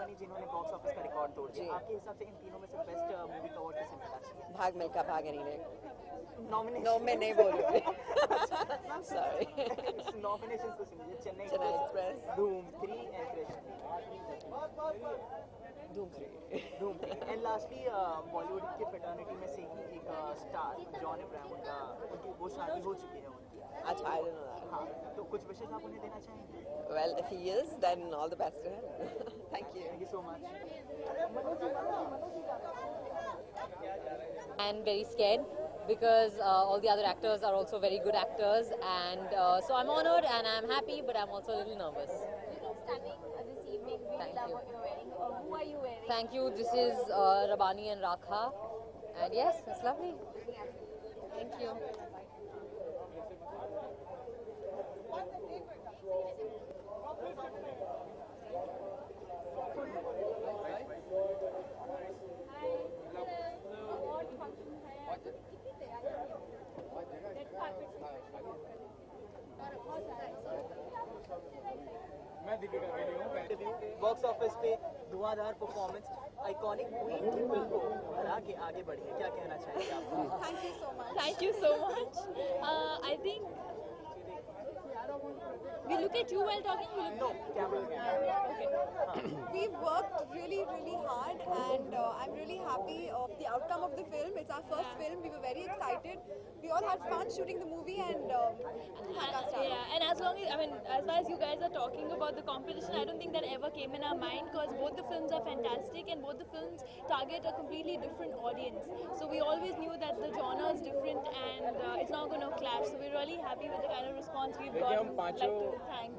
रबानी जिन्होंने box office का record तोड़ दिया, आपके हिसाब से इन तीनों में से बेस्ट मूवी का अवार्ड किसे मिलना चाहिए? भाग मिल्खा भाग एनीवे। नॉमिनेशन? नो, मैं नहीं बोलूँगी। Sorry. नॉमिनेशंस तो सुनिए, चेन्नई एक्सप्रेस, धूम 3 एंड कृष्ण। धूम 3। धूम 3 एंड लास्टली बॉलीवुड के फ्रेटर्निटी में से ही एक स्टार जॉन अब्राहम उनकी वो शादी हो चुकी है उनकी। अच्छा, I don't know that. हाँ, तो कुछ विशेष आप उन्हें देना चाहेंगे? Well, if he is, then all the best to him. Thank you. Thank you so much. And very scared because all the other actors are also very good actors, and so I'm honored and I'm happy, but I'm also a little nervous. You look stunning this evening. Really love what you're wearing. Who are you wearing? Thank you. This is Rabani and Rakha, and yes, it's lovely. Thank you. Box office पे धुआंधार performance, iconic हुई film को हरा के आगे बढ़ी है, क्या कहना चाहेंगे आप? Thank you so much. Thank you so much. I think we look at you while talking. No, camera. We've worked really hard, and I'm really happy of the outcome of the film. It's our first film. We were very excited. We all had fun shooting the movie, and Yeah, and as long as as far as you guys are talking about the competition, I don't think that ever came in our mind because both the films are fantastic and both the films target a completely different audience. So we always knew that the genre is different and it's not going to clash. So we're really happy with the kind of response we've got. Like to thank.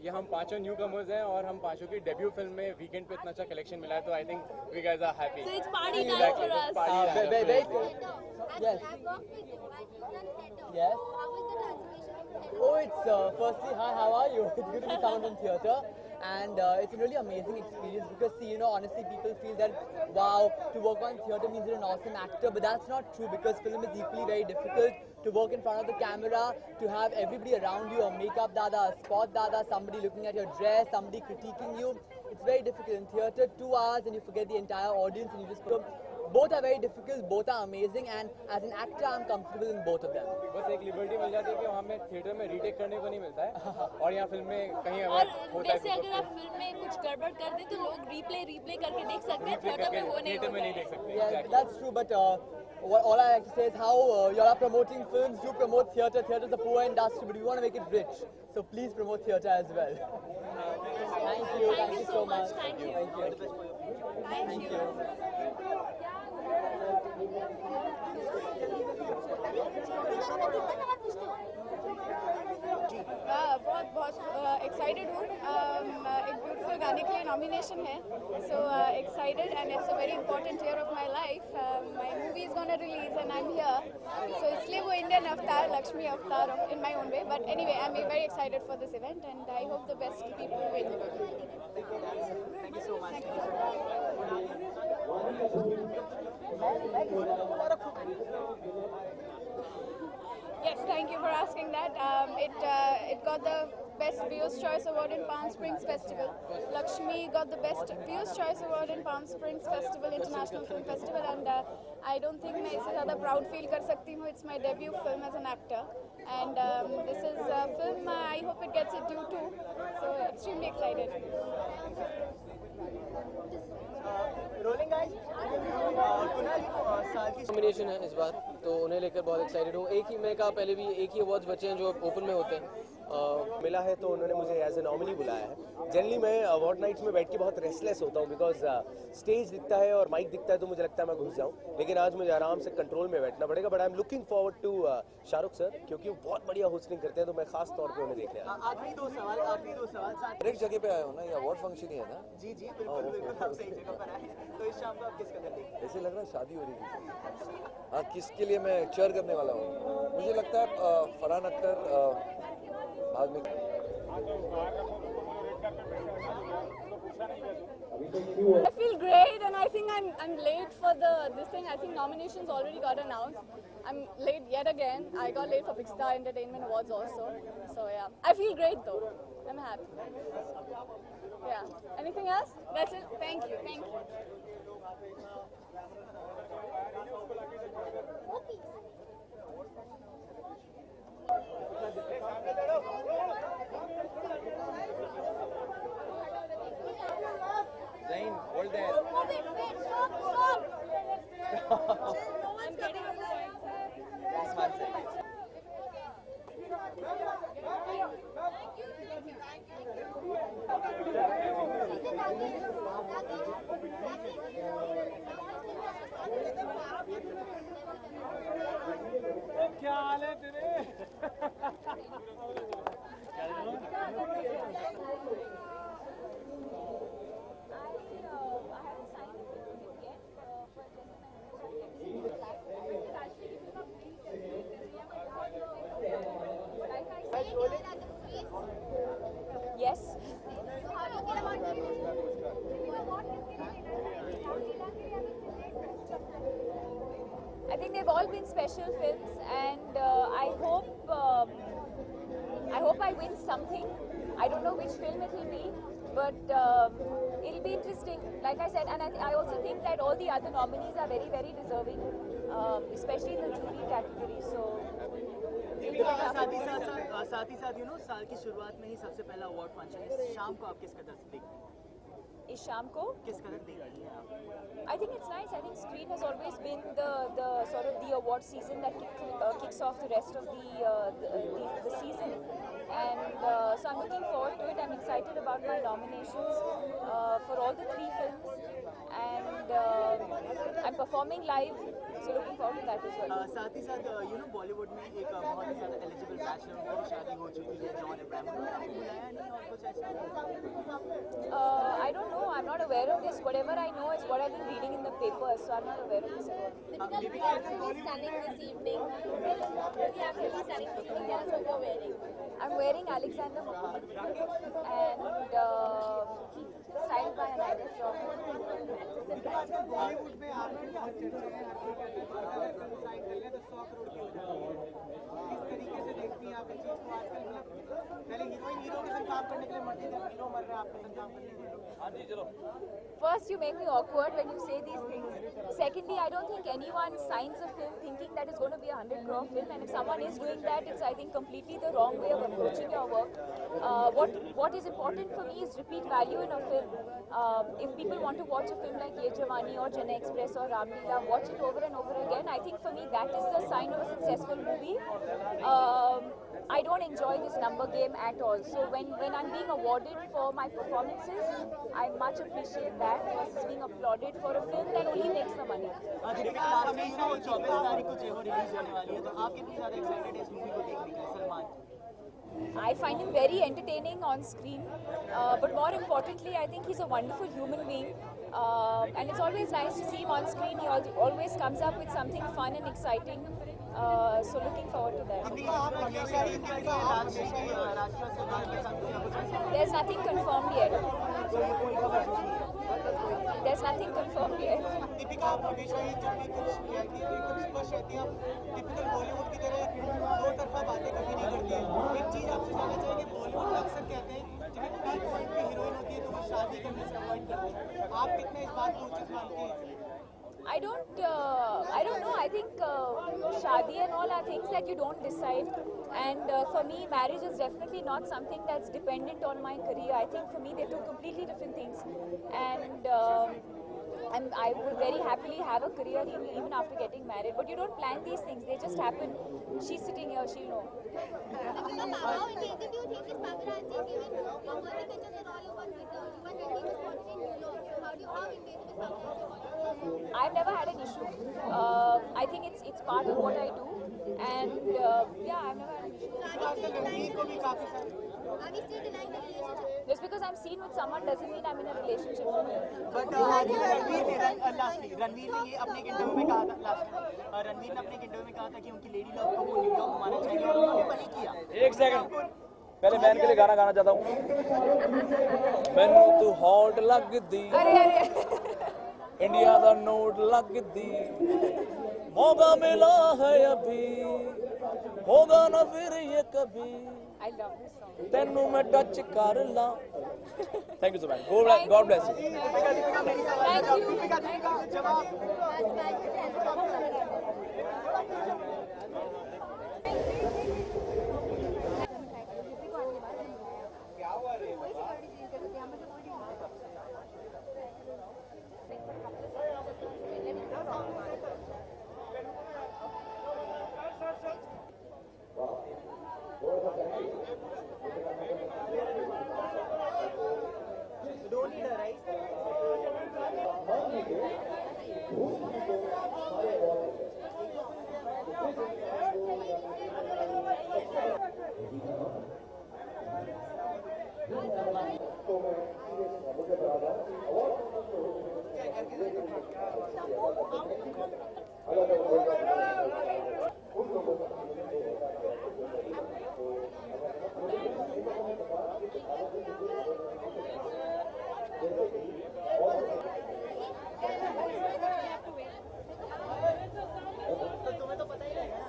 ये हम पांचों new commerce हैं और हम पांचों की debut film में weekend पे इतना अच्छा कलेक्शन मिला है, तो I think we guys are happy. So it's party time for us. Very cool. Yes. I've worked with you. I did not theatre. Yes. How was the transformation from theatre? Oh, it's firstly, hi, how are you? It's good to be found in theatre. And it's a really amazing experience because, see, honestly, people feel that, wow, to work on theatre means you're an awesome actor, but that's not true because film is equally very difficult. To work in front of the camera, to have everybody around you, a makeup dada, a spot dada, somebody looking at your dress, somebody critiquing you, it's very difficult. In theatre, 2 hours and you forget the entire audience and you just put. Both are very difficult, both are amazing, and as an actor, I'm comfortable in both of them. बस एक liberty मिल जाती है कि वहाँ में theatre में retake करने को नहीं मिलता है और यहाँ फिल्म में कहीं और अगर होता है वैसे अगर आप फिल्म में कुछ गड़बड़ कर दें तो लोग रिप्ले करके देख सकते हैं, थिएटर में वो नहीं थिएटर में नहीं होता देख सकते। Yeah, that's true, but all I like to say is how you all are promoting films, you promote theatre. Theatre is a poor industry, but we want to make it rich. So please promote theatre as well. Thank you. Thank you so much. Thank you. Thank you. बहुत excited हूँ। एक beautiful गाने के लिए nomination है, so excited and it's a very important year of my life. My movie is gonna release and I am here, so इसलिए वो Indian अवतार, लक्ष्मी अवतार in my own way, but anyway I am very excited for this event and I hope the best people will. Thank you so much. Yes, thank you for asking that. It got the Best Views Choice Award in Palm Springs Festival. Lakshmi got the Best Views Choice Award in Palm Springs Festival, International Film Festival, and I don't think मैं इससे ज़्यादा proud feel कर सकती हूँ. It's my debut film as an actor, and this is a film. I hope it gets its due too. So extremely excited. Rolling guys, Kunal साल की nomination है इस बार, तो उन्हें लेकर बहुत एक्साइटेड हूँ। एक ही मैं कहा पहले भी, एक ही अवार्ड्स बचे हैं जो ओपन में होते हैं। मिला है तो उन्होंने मुझे एज ए नॉमिनी बुलाया है। जनरली मैं अवार्ड नाइट्स में बैठ के बहुत रेस्टलेस होता हूँ बिकॉज स्टेज दिखता है और माइक दिखता है तो मुझे लगता है मैं घुस जाऊँ, लेकिन आज मुझे आराम से कंट्रोल में बैठना पड़ेगा। But I am looking forward to Shahrukh sir, क्योंकि वो बहुत बढ़िया होस्टिंग करते हैं, तो मैं खास तौर पे उन्हें देखने आया। आखिरी दो सवाल एक जगह पे आया हो ना, ये अवार्ड फंक्शन ही है ना? जी बिल्कुल आप सही जगह पर आए हैं। तो इस शाम को आप किस कदर देखेंगे? ऐसे लग रहा है शादी हो रही है। हाँ, किसके लिए मैं चेयर करने वाला हूँ? मुझे लगता है फरहान अख्तर बाद में। I feel great, and I think I'm late for this thing. I think nominations already got announced. I'm late yet again. I got late for Big Star Entertainment Awards also. So yeah, I feel great though. I'm happy. Yeah. Anything else? That's it. Thank you. Thank you. Zain, hold there. I'm getting the point. Just 1 second. क्या हाल है तेरे? Yes. I think they've all been special films, and I hope I win something. I don't know which film it will be, but it'll be interesting. Like I said, and I also think that all the other nominees are very, very deserving, especially in the jury category. So. साथ ही साथ साल की शुरुआत में ही सबसे पहला award function है। शाम को आप किस कदर से देखते हैं? इस शाम को किस कदर देख रही हैं आप? I think it's nice. I think Screen has always been the sort of the award season that kicks off the rest of the season, and so I'm looking forward to it. I'm excited about my nominations for all the 3 films, and I'm performing live, so looking forward to that as well. साथ ही साथ बॉलीवुड में एक बहुत ही ज़्यादा eligible bachelor उनकी शादी हो चुकी है, जॉन अब्राहम, उन्होंने बुलाया नहीं और कुछ ऐसा? I don't know. I'm not aware of this. Whatever I know is what I've been reading in the papers, so I'm not aware of this at all. Standing this evening. I'm wearing Alexander McQueen and styled by Anita Shaw. Bollywood में आपकी बहुत चर्चा है, हर कोई कहता है कि अगर साइन कर ले तो 100 करोड़ की हो जाती है। किस तरीके से देखती हैं आप इस चीज़ को आजकल? मतलब पहले हीरोइन हीरो के साथ काम करने के लिए मरती थी, हीरो मर रहा है आपके साथ काम करने के लिए। हाँ जी चलो। First, you make me awkward when you say these things. Secondly, I don't think anyone signs a film thinking that it's going to be a 100 crore film, and if someone is doing that, it's I think completely the wrong way of approaching your work. What is important for me is repeat value in a film. If people want to watch a film like Ye Jawani or Chennai Express or Ram Leela, watch it over and over again. I think for me that is the sign of a successful movie. I don't enjoy this number game at all. So when I'm being awarded for my performances, I much appreciate that versus being applauded for a film that only makes the money. Last में 24 तारीख को जेहो release होने वाली है, तो आप कितनी ज़्यादा एक्साइटेड हैं इस मूवी को देखने के लिए? Salman I find him very entertaining on screen, but more importantly, I think he's a wonderful human being, and it's always nice to see him on screen. He always comes up with something fun and exciting, so looking forward to that. There's nothing confirmed yet. There's nothing confirmed yet. Deepika, आप हमेशा ही जब भी कुछ कहती हैं तो एकदम स्पष्ट रहती हैं। टिपिकल बॉलीवुड की तरह दो तरफा बातें कभी नहीं करती हैं। एक चीज़ आपसे जानना चाहेंगे, बॉलीवुड में अक्सर कहते हैं जब एक पीक पॉइंट पे हीरोइन होती है तो वो शादी करने से अवॉइड करती है। आप कितना इस बात को उचित मानती हैं? I don't know. I think shadi and all are things that you don't decide. And for me, marriage is definitely not something that's dependent on my career. I think for me, they're 2 completely different things. And I would very happily have a career even after getting married. But you don't plan these things; they just happen. She's sitting here; she'll know. How engaging do you think is paparazzi given your early pictures are all over Twitter? You are getting this watching vlog. So how engaging is paparazzi? I've never had an issue. I think it's part of what I do, and yeah, I've never had an issue. Are we still denying the relationship? Just because I'm seen with someone doesn't mean I'm in a relationship. But Ranveer ने ये अपने एक interview में कहा था रणवीर ने अपने एक इंटरव्यू में कहा था कि उनकी लेडी लव को वो न्यूयॉर्क घुमाना चाहिए और उन्होंने वही किया। एक सेकंड, पहले बहन के लिए गाना गाना चाहता हूँ। मैनू तू हॉट लगदी, इंडिया दा नोट लगदी, मौका मिला है अभी, होगा ना फिर ये कभी। I love this song. तेनू मैं टच कर ला. Thank you so much. God bless you. Don't need a rice. तुम्हें तो पता ही रहेगा ना.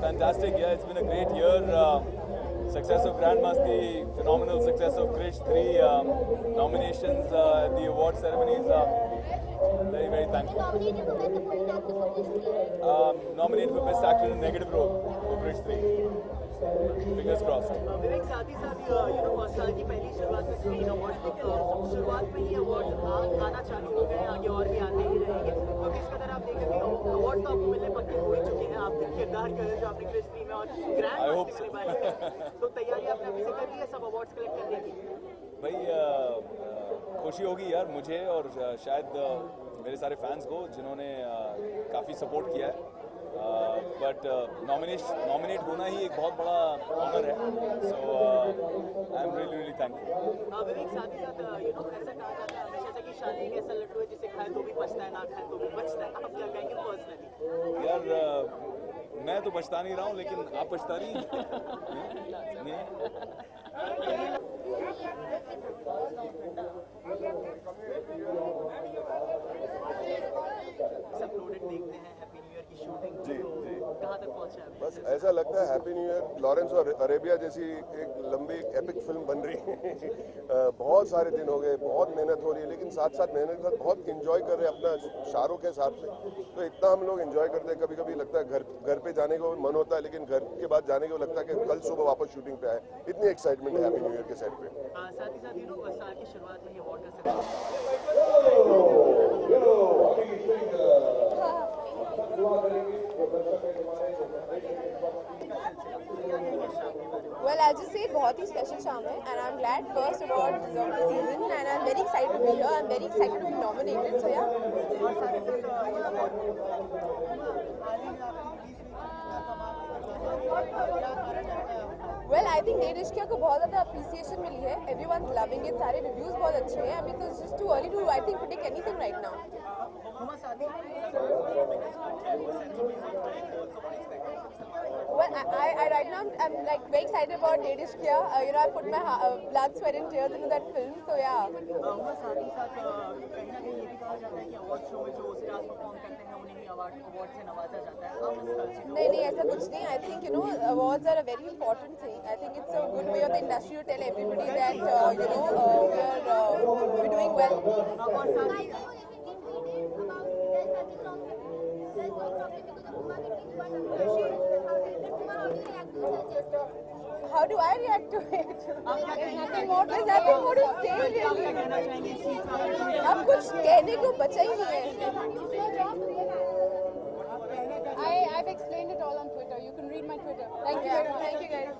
Fantastic, yeah, it's been a great year. Success of Grand Masti, phenomenal success of Krish, 3 nominations at the award ceremonies. Very, very thankful. Nominated for Best Actor in a Negative Role for Krish 3. Fingers crossed. विवेक साथ ही साथ साल की पहली शुरुआत में screen award में शुरुआत में ही अवार्ड आना चालू हो गए, आगे और भी आते ही रहेंगे. तो किस कदर आप देखें कि अवार्ड तो आपको मिलने पक्के हो ही चुके हैं, आपके किरदार कर रहे जो आपने क्रिश थ्री में और ग्रैंड मास्टर में निभाई है, तो तैयारी आपने अभी से कर ली है सब अवार्ड्स कलेक्ट करने की? भाई खुशी होगी यार मुझे और शायद मेरे सारे फैंस को जिन्होंने काफ़ी सपोर्ट किया है. बट नॉमिनेट होना ही एक बहुत बड़ा ऑनर है. सो आई एम रियली थैंकफुल. विवेक साथ ही साथ ऐसा कहा जाता है हमेशा से कि शादी एक ऐसा लड्डू है जिसे खाए तो भी पछता है, ना खाए तो भी बचता है. आप क्या कहेंगे पर्सनली? यार मैं तो बचता नहीं रहा हूँ, लेकिन आप बचता रही नहीं. देखते हैं हैप्पी न्यू ईयर की शूटिंग जी जी कहाँ तक पहुँचा है? बस ऐसा लगता है हैप्पी न्यू ईयर लॉरेंस और अरेबिया जैसी एक लंबी एपिक फिल्म बन रही है. बहुत सारे दिन हो गए, बहुत मेहनत हो रही है, लेकिन साथ साथ मेहनत के साथ बहुत इंजॉय कर रहे हैं अपना शाहरुख के साथ में. तो इतना हम लोग इंजॉय करते हैं, कभी कभी लगता है घर पे जाने को मन होता है, लेकिन घर के बाद जाने को लगता है कि कल सुबह वापस शूटिंग पे आए. इतनी एक्साइटमेंट है हैप्पी न्यू ईयर के सेट पे. साथ ही साथ साल की शुरुआत में ये अवार्ड का Well, I'll just say बहुत ही special शाम है, and I'm glad first award of the season, and I'm very excited to be here. I'm very excited to be nominated. So yeah. Well, I think Dead Ishqiya को बहुत ज़्यादा appreciation मिली है. Everyone's loving it. सारे reviews बहुत अच्छे हैं. I mean, it's just too early to, I think, predict anything right now. Well, I right now I'm like very excited about Dead Ishqiya. I put my blood, sweat, and tears into that film. So yeah. साथ ही साथ कहीं ना कहीं ये भी कहा जाता है कि अवार्ड शो में जो स्टार्स परफॉर्म करते हैं उन्हें ही अवार्ड से नवाजा जाता है. नहीं ऐसा कुछ नहीं. I think awards are a very important thing. I think it's a good way of the industry to tell everybody that we're doing well. How do I react to it? There's nothing more to say really. अब कुछ कहने को बचा ही नहीं है. I've explained it all on Twitter. You can read my Twitter. Thank you guys.